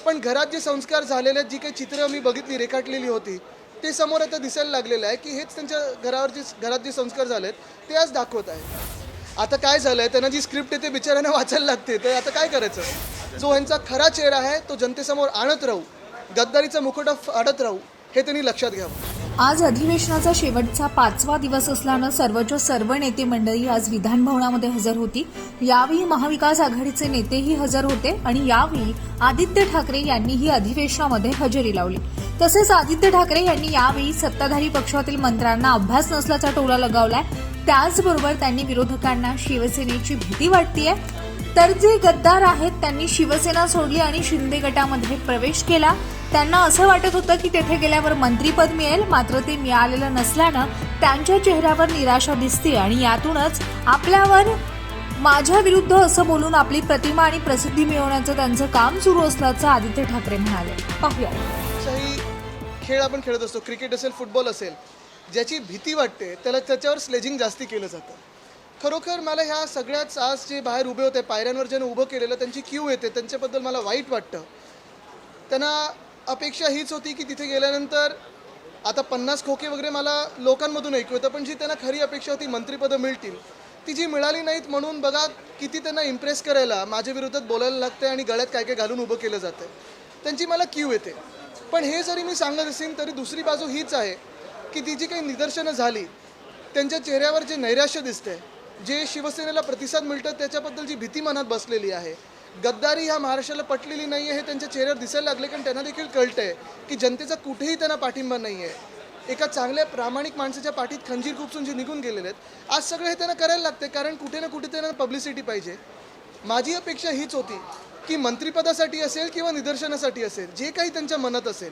पण घरात जे संस्कार झालेले आहेत, जी काही चित्र मी बघितली रेखाटलेली होती, ते समोर आता दिसायला लागलेलं आहे की हेच त्यांच्या घरात जे संस्कार झालेत ते आज दाखवत आहे. आता काय झालं आहे, त्यांना जी स्क्रिप्ट आहे ते बिचाऱ्यांना वाचायला लागते, तर आता काय करायचं? जो ह्यांचा खरा चेहरा आहे तो जनतेसमोर आणत राहू, गद्दारीचा मुखवटा फाडत राहू, हे त्यांनी लक्षात घ्यावं. आज अधिवेशनाचा शेवटचा 5वा दिवस असल्यानं सर्वच्या सर्व नेते मंडळी आज विधान भवनामध्ये हजर होती. यावेळी महाविकास आघाडीचे नेतेही हजर होते आणि यावेळी आदित्य ठाकरे यांनीही अधिवेशनामध्ये हजेरी लावली. तसेच आदित्य ठाकरे यांनी यावेळी सत्ताधारी पक्षातील मंत्र्यांना अभ्यास नसल्याचा टोला लगावलाय. त्याचबरोबर त्यांनी विरोधकांना शिवसेनेची भीती वाटतेय, तर जे गद्दार आहेत त्यांनी शिवसेना सोडली आणि शिंदे गटामध्ये प्रवेश केला. त्यांना असं वाटत होतं की तेथे गेल्यावर मंत्रीपद मिळेल, मात्र ते मिळालेलं नसल्यानं त्यांच्या चेहऱ्यावर निराशा दिसते आणि यातूनच आपल्यावर माझ्या विरुद्ध असं बोलून आपली प्रतिमा आणि प्रसिद्धी मिळवण्याचं त्यांचं काम सुरू असल्याचं आदित्य ठाकरे म्हणाले. पाहूया. कुठचाही खेळ आपण खेळत असतो, क्रिकेट असेल, फुटबॉल असेल, ज्याची भीती वाटते त्याच्यावर स्लेजिंग जास्ती केलं जातं. खरोखर मला ह्या सगळ्याच आज जे बाहेर उभे होते, पायऱ्यांवर ज्यानं उभं केलेलं, त्यांची क्यू येते, त्यांच्याबद्दल मला वाईट वाटतं. त्यांना अपेक्षा हीच होती की तिथे गेल्यानंतर आता 50 खोके वगैरे मला लोकांमधून ऐकू येतं, पण जी त्यांना खरी अपेक्षा होती मंत्रिपदं मिळतील, ती जी मिळाली नाहीत. म्हणून बघा किती त्यांना इम्प्रेस करायला माझ्या विरोधात बोलायला लागतं आणि गळ्यात काय काय घालून उभं केलं जातं. त्यांची मला क्यू येते. पण हे जरी मी सांगत असेल तरी दुसरी बाजू हीच आहे की ती जी काही निदर्शनं झाली, त्यांच्या चेहऱ्यावर जे नैराश्य दिसतंय, जे शिवसेनेला प्रतिसाद मिळतं त्याच्याबद्दल जी भीती मनात बसलेली आहे, गद्दारी ह्या महाराष्ट्राला पटलेली नाही आहे, हे त्यांच्या चेहऱ्यावर दिसायला लागले. कारण त्यांना देखील कळतं आहे की जनतेचा कुठेही त्यांना पाठिंबा नाही आहे. एका चांगल्या प्रामाणिक माणसाच्या पाठीत खंजीर खुपसून जे निघून गेलेले आहेत, आज सगळं हे त्यांना करायला लागते, कारण कुठे ना कुठे त्यांना पब्लिसिटी पाहिजे. माझी अपेक्षा हीच होती की मंत्रिपदासाठी असेल किंवा निदर्शनासाठी असेल, जे काही त्यांच्या मनात असेल,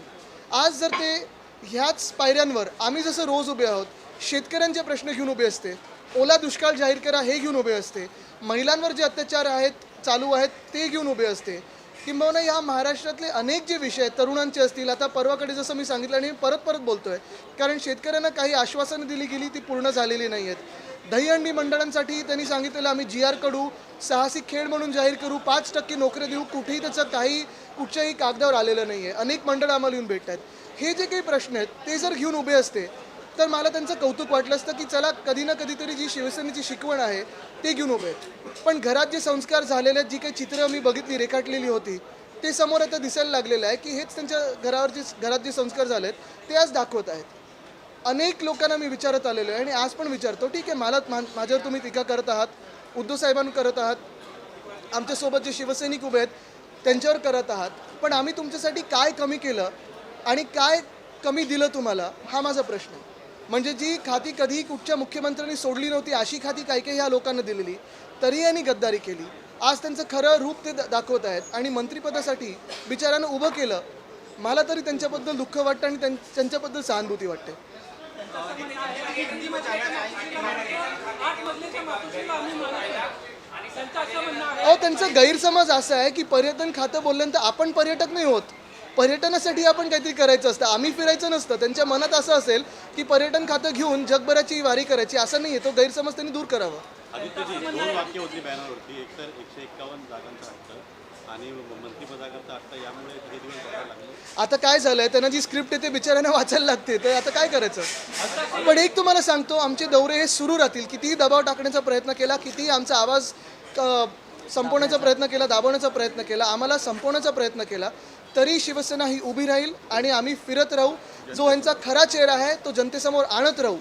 आज जर ते ह्याच पायऱ्यांवर आम्ही जसं रोज उभे आहोत, शेतकऱ्यांचे प्रश्न घेऊन उभे असते, ओला दुष्काळ जाहीर करा हे घेऊन उभे असते, महिलांवर जे अत्याचार चालू आहेत ते घेऊन उभे असते, किंबहुना ह्या महाराष्ट्रातले अनेक जे विषय आहेत, तरुणांचे असतील, आता परवाकडे जसं मी सांगितलं आणि परत बोलतोय, कारण शेतकऱ्यांना काही आश्वासनं दिली गेली ती पूर्ण झालेली नाही आहेत. दहीहंडी मंडळांसाठी त्यांनी सांगितलेलं आम्ही GR कडू, साहसिक खेळ म्हणून जाहीर करू, 5% नोकऱ्या देऊ, कुठेही त्याचं कुठच्याही कागदावर आलेलं नाही आहे. अनेक मंडळं आम्हाला येऊन भेटत आहेत. हे जे काही प्रश्न आहेत ते जर घेऊन उभे असते तर मला त्यांचं कौतुक वाटलं असतं की चला कधी ना कधीतरी जी शिवसेनेची शिकवण आहे ते घेऊन उभे आहेत. पण घरात जे संस्कार झालेले आहेत, जी काही चित्र मी बघितली रेखाटलेली होती, ते समोर आता दिसायला लागलेलं आहे की हेच त्यांच्या घरात जे संस्कार झाले आहेत ते आज दाखवत आहेत. अनेक लोकांना मी विचारत आलेलो आहे आणि आज पण विचारतो, ठीक आहे, माझ्यावर तुम्ही टीका करत आहात, उद्धव साहेबांवर करत आहात, आमच्यासोबत जे शिवसैनिक उभे आहेत त्यांच्यावर करत आहात, पण आम्ही तुमच्यासाठी काय कमी केलं आणि काय कमी दिलं तुम्हाला, हा माझा प्रश्न आहे. म्हणजे जी खाती कधीही कुठच्या मुख्यमंत्र्यांनी सोडली नव्हती अशी खाती काही ह्या लोकांना दिलेली, तरी यांनी गद्दारी केली. आज त्यांचं खरं रूप ते दाखवत आहेत आणि मंत्रिपदासाठी बिचाऱ्यानं उभं केलं. मला तरी त्यांच्याबद्दल दुःख वाटतं आणि त्यांच्याबद्दल सहानुभूती वाटते. त्यांचा गैरसमज असा आहे की पर्यटन खातं बोलल्यानंतर आपण पर्यटक नाही होत, पर्यटनासाठी आपण काहीतरी करायचं असतं, आम्ही फिरायचं नसतं. त्यांच्या मनात असं असेल की पर्यटन खातं घेऊन जगभराची वारी करायची, असं नाही आहे. तो गैरसमज त्यांनी दूर करावा. दोन वाक्य होती बॅनरवरती, एक तर 151 जागांचा हट्ट आणि मंत्रिपदाकरता हट्ट, यामुळे हे दिवस बघायला लागले. आता काय झालंय, त्यांना जी स्क्रिप्ट आहे ते बिचाऱ्यांना वाचायला लागते, तर आता काय करायचं? पण एक तुम्हाला सांगतो, आमचे दौरे हे सुरू राहतील. कितीही दबाव टाकण्याचा प्रयत्न केला, कितीही आमचा आवाज संपवण्याचा प्रयत्न केला, दाबवण्याचा प्रयत्न केला, आम्हाला संपवण्याचा प्रयत्न केला, तरी शिवसेना ही उभी राहील आणि आम्ही फिरत राहू. जो ह्यांचा खरा चेहरा आहे तो जनतेसमोर आणत राहू,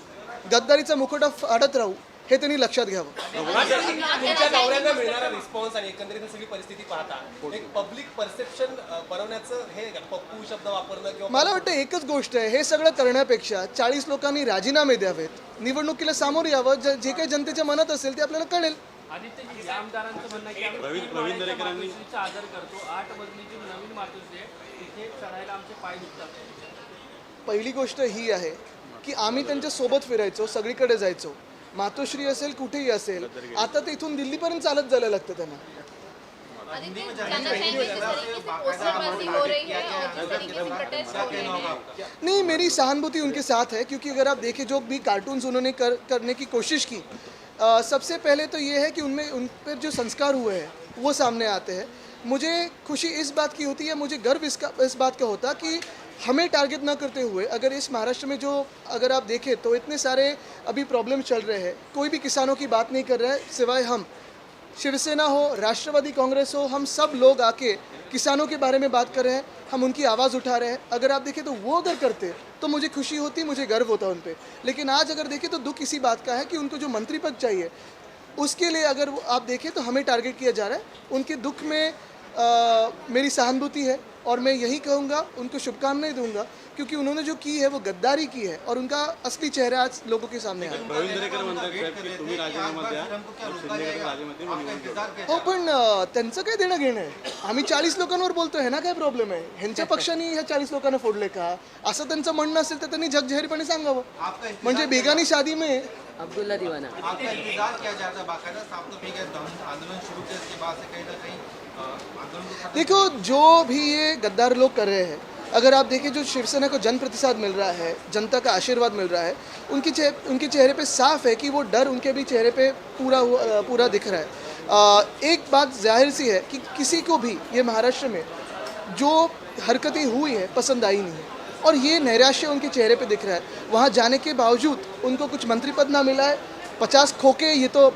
गद्दारीचा मुखवटा फाडत राहू, हे त्यांनी लक्षात घ्यावं. तुमच्या दौऱ्यांना मिळणारा रिस्पॉन्स आणि एकंदरीत सगळी परिस्थिती पाहता एक पब्लिक परसेप्शन बनवण्याचं हे पप्पू शब्द वापरणं किंवा मला वाटतं एकच गोष्ट आहे, हे सगळं करण्यापेक्षा 40 लोकांनी राजीनामे द्यावेत, निवडणुकीला सामोरं यावं, जे काही जनतेच्या मनात असेल ते आपल्याला कळेल. आदित्यजी, आमदारांचं म्हणणं आहे की आम्ही प्रवीण दरेकर मातोश्रीचा आदर करतो, 8 मजलीची नवीन मातोश्री आहे, तिथे चढायला आमचे पाय दुखतात. पहिली गोष्ट ही आहे की आम्ही त्यांच्या सोबत फिरायचो, सगळीकडे जायचो, मातोश्री असेल कुठेही असेल. आता ते इथून दिल्लीपर्यंत चालत जायला लागतं त्यांना. नहीं, मेरी सहानुभूति उनके साथ है, क्योंकि अगर आप देखें जो भी कार्टून्स उन्होंने करने की कोशिश की, सबसे पहले तो ये है कि उन पर जो संस्कार हुए हैं वो सामने आते हैं. मुझे खुशी इस बात की होती है, मुझे गर्व इस बात का होता कि हमें टारगेट ना करते हुए अगर इस महाराष्ट्र में जो अगर आप देखें तो इतने सारे अभी प्रॉब्लम चल रहे हैं, कोई भी किसानों की बात नहीं कर रहा है सिवाय हम। शिवसेना हो, राष्ट्रवादी कांग्रेस हो, हम सब लोग आके किसानों के बारे में बात कर रहे हैं, हम उनकी आवाज़ उठा रहे हैं। अगर आप देखें तो वो अगर करते तो मुझे खुशी होती, मुझे गर्व होता उन पर। लेकिन आज अगर देखें तो दुख इसी बात का है कि उनको जो मंत्री पद चाहिए उसके लिए अगर आप देखें तो हमें टारगेट किया जा रहा है। उनके दुख में मेरी सहानुभूति है और मैं यही कहूँगा, उनको शुभकामनाएं दूंगा क्योंकि उन्होंने जो की है वो गद्दारी की है और उनका असली चेहरा आज लोगों के सामने आया। प्रवीण दरेकर म्हणतात साहेब की तुम्ही राजीनामा द्या, शिंदे गट राजीनामा द्या, मी निवडून येतो. हो पण त्यांचं काय देणं घेणं आहे? आम्ही 40 लोकांवर बोलतोय ना, काय प्रॉब्लेम आहे? ह्यांच्या पक्षाने ह्या 40 लोकांना फोडले का असं त्यांचं म्हणणं असेल तर त्यांनी जगजाहीरपणे सांगावं. म्हणजे बेगानी शादी में अब्दुल्ला दीवाना आपका इंतजार किया जा रहा है बाकायदा साफ तो ठीक है आंदोलन शुरू किया इसके बाद से कहीं ना कहीं आंदोलन को खत्म देखो, जो भी ये गद्दार लोग कर रहे हैं, अगर आप देखें जो शिवसेना को जन प्रतिसाद मिल रहा है, जनता का आशीर्वाद मिल रहा है, उनके चेहरे पे साफ है कि वो डर उनके भी चेहरे पे पूरा दिख रहा है। एक बात जाहिर सी है कि किसी को भी ये महाराष्ट्र में जो हरकतें हुई है पसंद आई नहीं है और ये नैराश्य उनके चेहरे पे दिख रहा है। वहाँ जाने के बावजूद उनको कुछ मंत्री पद ना मिला है, 50 खोके, ये तो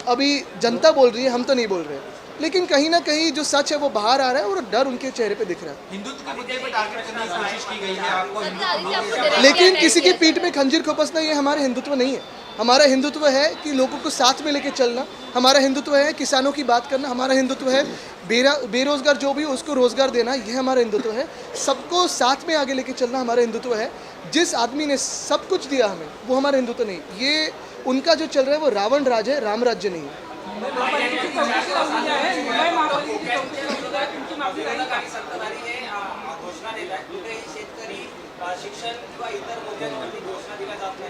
अभी जनता बोल रही है, हम तो नहीं बोल रहे। लेकिन कहीं ना कहीं जो सच है वो बाहर आ रहा है और डर उनके चेहरे पे दिख रहा है। हिंदुत्व के मुद्दे पर टारगेट करने की कोशिश की गई है आपको हिंदुत्व लेकिन किसी की पीठ में खंजीर खोपसना ये हमारा हिंदुत्व नहीं है। हमारा हिंदुत्व है कि लोगों को साथ में लेके चलना, हमारा हिंदुत्व है किसानों की बात करना, हमारा हिंदुत्व है बेरोजगार जो भी उसको रोजगार देना, यह हमारा हिंदुत्व है। सबको साथ में आगे लेके चलना हमारा हिंदुत्व है। जिस आदमी ने सब कुछ दिया हमें वो हमारा हिंदुत्व नहीं। ये उनका जो चल रहा है वो रावण राज है, राम राज्य नहीं है।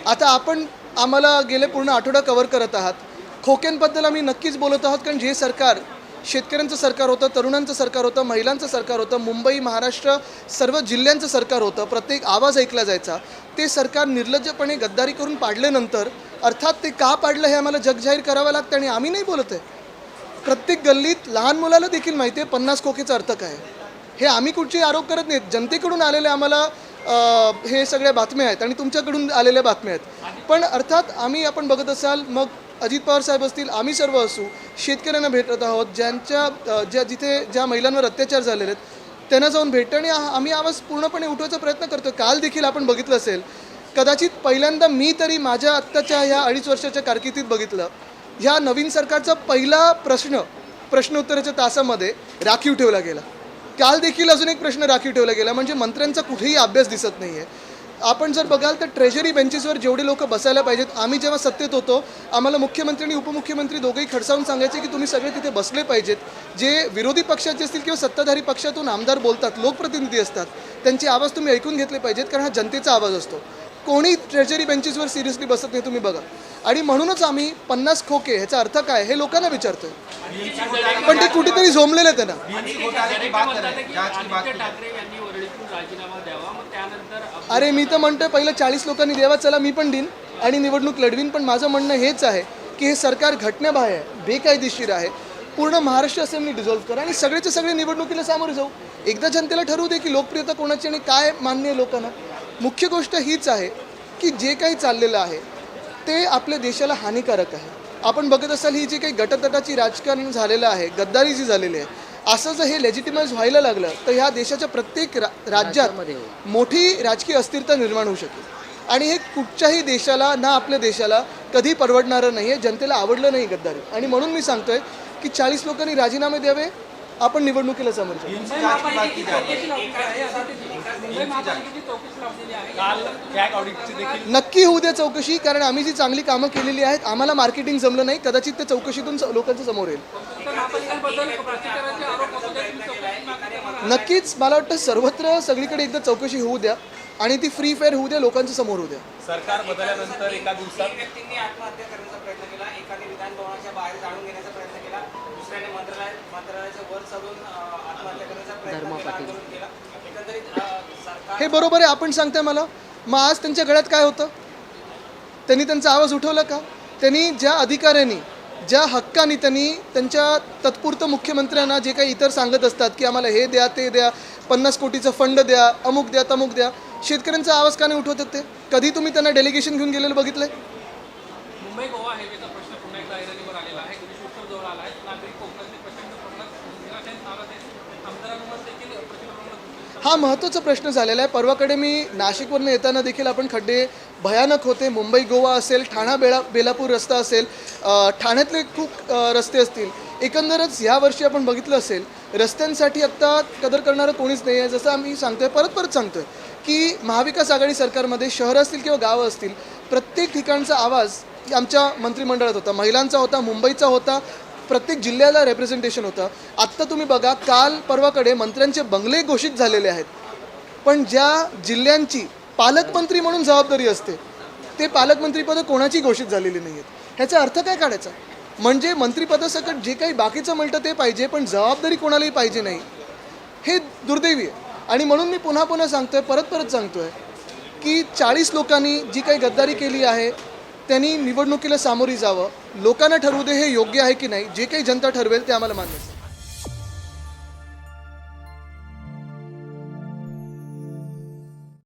आता आपण आम्हाला गेले पूर्ण आठवडा कव्हर करत आहात. खोक्यांबद्दल आम्ही नक्कीच बोलत आहोत कारण जे सरकार शेतकऱ्यांचं सरकार होतं, तरुणांचं सरकार होतं, महिलांचं सरकार होतं, मुंबई महाराष्ट्र सर्व जिल्ह्यांचं सरकार होतं, प्रत्येक आवाज ऐकला जायचा, ते सरकार निर्लज्जपणे गद्दारी करून पाडल्यानंतर अर्थात ते का पाडलं हे आम्हाला जगजाहीर करावं लागतं आणि आम्ही नाही बोलत आहे. प्रत्येक गल्लीत लहान मुलाला देखील माहिती आहे 50 खोकेचा अर्थ काय आहे. हे आम्ही कुठचे आरोप करत नाहीत, जनतेकडून आलेले आम्हाला हे सगळ्या बातम्या आहेत आणि तुमच्याकडून आलेल्या बातम्या आहेत. पण अर्थात आम्ही आपण बघत असाल मग अजित पवार साहेब असतील, आम्ही सर्व असू, शेतकऱ्यांना भेटत आहोत, ज्या महिलांवर अत्याचार झालेले आहेत त्यांना जाऊन भेटतो आणि आम्ही आवाज पूर्णपणे उठवायचा प्रयत्न करतो. काल देखील आपण बघितलं असेल, कदाचित पहिल्यांदा मी तरी माझ्या आत्ताच्या ह्या 2.5 वर्षाच्या कारकिर्दीत बघितलं, ह्या नवीन सरकारचा पहिला प्रश्नोत्तराच्या तासामध्ये राखीव ठेवला गेला. काल देखील अजून एक प्रश्न राखीव ठेवला गेला. म्हणजे मंत्र्यांचा कुठेही अभ्यास दिसत नाही आहे. आपण जर बघाल तर ट्रेजरी बेंचेसवर जेवढे लोक बसायला पाहिजेत, आम्ही जेव्हा सत्तेत होतो आम्हाला मुख्यमंत्री आणि उपमुख्यमंत्री दोघेही खडसावून सांगायचे की तुम्ही सगळे तिथे बसले पाहिजेत. जे विरोधी पक्षाचे असतील किंवा सत्ताधारी पक्षातून आमदार बोलतात, लोकप्रतिनिधी असतात, त्यांचे आवाज तुम्ही ऐकून घेतले पाहिजेत कारण हा जनतेचा आवाज असतो. कोणी ट्रेजरी बेंचेसवर सिरियसली बसत नाही, तुम्ही बघा. आणि म्हणूनच आम्ही 50 खोके ह्याचा अर्थ काय हे लोकांना विचारतोय, पण ते कुठेतरी झोंबलेले आहेत ना. अरे मी तर म्हणतोय पहिलं 40 लोकांनी द्यावा, चला मी पण देईन आणि निवडणूक लढवीन. पण माझं म्हणणं हेच आहे की हे सरकार घटनाबाह्य आहे, बेकायदेशीर आहे. पूर्ण महाराष्ट्र असेंब्ली डिझॉल्व्ह करा आणि सगळेचे सगळे निवडणुकीला सामोरे जाऊ. एकदा जनतेला ठरवू दे की लोकप्रियता कोणाची आणि काय मान्य आहे लोकांना. मुख्य गोष्ट हीच आहे की जे काही चाललेलं आहे ते आपल्या देशाला हानिकारक आहे. आपण बघत असाल ही जी काही गटतटाची राजकारण झालेलं आहे, गद्दारी जी झालेली आहे, असं जर हे लेजिटिमाइज व्हायला लागलं तर ह्या देशाच्या प्रत्येक राज्यात मोठी राजकीय अस्थिरता निर्माण होऊ शकेल. आणि हे कुठच्याही देशाला ना आपल्या देशाला कधी परवडणारं नाही आहे. जनतेला आवडलं नाही गद्दारी आणि म्हणून मी सांगतोय की 40 लोकांनी राजीनामे द्यावे, आपण निवडणुकीला समोर जाऊ. नक्की होऊ द्या चौकशी, कारण आम्ही जी चांगली कामं केलेली आहेत, आम्हाला मार्केटिंग जमलं नाही, कदाचित त्या चौकशीतून लोकांच्या समोर येईल. नक्कीच मला वाटतं सर्वत्र सगळीकडे एकदा चौकशी होऊ द्या आणि ती फ्री फेअर होऊ द्या, लोकांच्या समोर होऊ द्या. सरकार बदलल्यानंतर एका दिवसात व्यक्तींनी आत्महत्या करण्याचा प्रयत्न केला, एकाने विधान भवनाच्या बाहेर जाणून घेण्याचा प्रयत्न केला, दुसऱ्याने मंत्रालयाच्या वर चढून आत्महत्या करण्याचा प्रयत्न केला. एकंदरीत सरकार हे बरोबर आहे, आपण सांगताय मला. मग आज त्यांच्या गळ्यात काय होतं? त्यांनी त्यांचा आवाज उठवला का? त्यांनी ज्या अधिकाऱ्यांनी ज्या हक्काने त्यांनी त्यांच्या तत्पुरतं मुख्यमंत्र्यांना जे काही इतर सांगत असतात की आम्हाला हे द्या ते द्या 50 कोटीचं फंड द्या अमुक द्या तमुक द्या, शेतकऱ्यांचा आवाज का नाही उठवतात ते? कधी तुम्ही त्यांना डेलिगेशन घेऊन गेलेलं बघितलंय? मुंबई गोवा हायवेचा प्रश्न पुन्हा एकदा ऐरणीवर आलेला आहे. गणेशोत्सव जवळ आला आहे. नागरिक कोकणातले प्रचंड प्रमाणात निराशाने नाराज आहेत. आमदारांवर देखील प्रचंड प्रमाणात हा महत्त्वाचा प्रश्न झालेला आहे. परवाकडे मी नाशिकवरनं येताना देखील आपण खड्डे भयानक होते. मुंबई गोवा असेल, ठाणा बेलापूर रस्ता असेल, ठाण्यातले खूप रस्ते असतील. एकंदरच यावर्षी आपण बघितलं असेल रस्त्यांसाठी आत्ता कदर करणारं कोणीच नाही आहे. जसं आम्ही सांगतोय परत सांगतोय की महाविकास आघाडी सरकारमध्ये शहरं असतील किंवा गावं असतील, प्रत्येक ठिकाणचा आवाज आमच्या मंत्रिमंडळात होता. महिलांचा होता, मुंबईचा होता, प्रत्येक जिल्ह्याला रेप्रेझेंटेशन होतं. आत्ता तुम्ही बघा काल परवाकडे मंत्र्यांचे बंगले घोषित झालेले आहेत, पण ज्या जिल्ह्यांची पालकमंत्री म्हणून जबाबदारी असते ते पालकमंत्रीपदं कोणाची घोषित झालेली नाही आहेत. ह्याचा अर्थ काय काढायचा? म्हणजे मंत्रिपदासकट जे काही बाकीचं मिळतं ते पाहिजे, पण जबाबदारी कोणालाही पाहिजे नाही. हे दुर्दैवी आहे. आणि म्हणून मी पुन्हा सांगतोय, परत सांगतोय की 40 लोकांनी जी काही गद्दारी केली आहे त्यांनी निवडणुकीला सामोरी जावं. लोकांना ठरवू दे हे योग्य आहे की नाही. जे काही जनता ठरवेल ते आम्हाला मान्य आहे.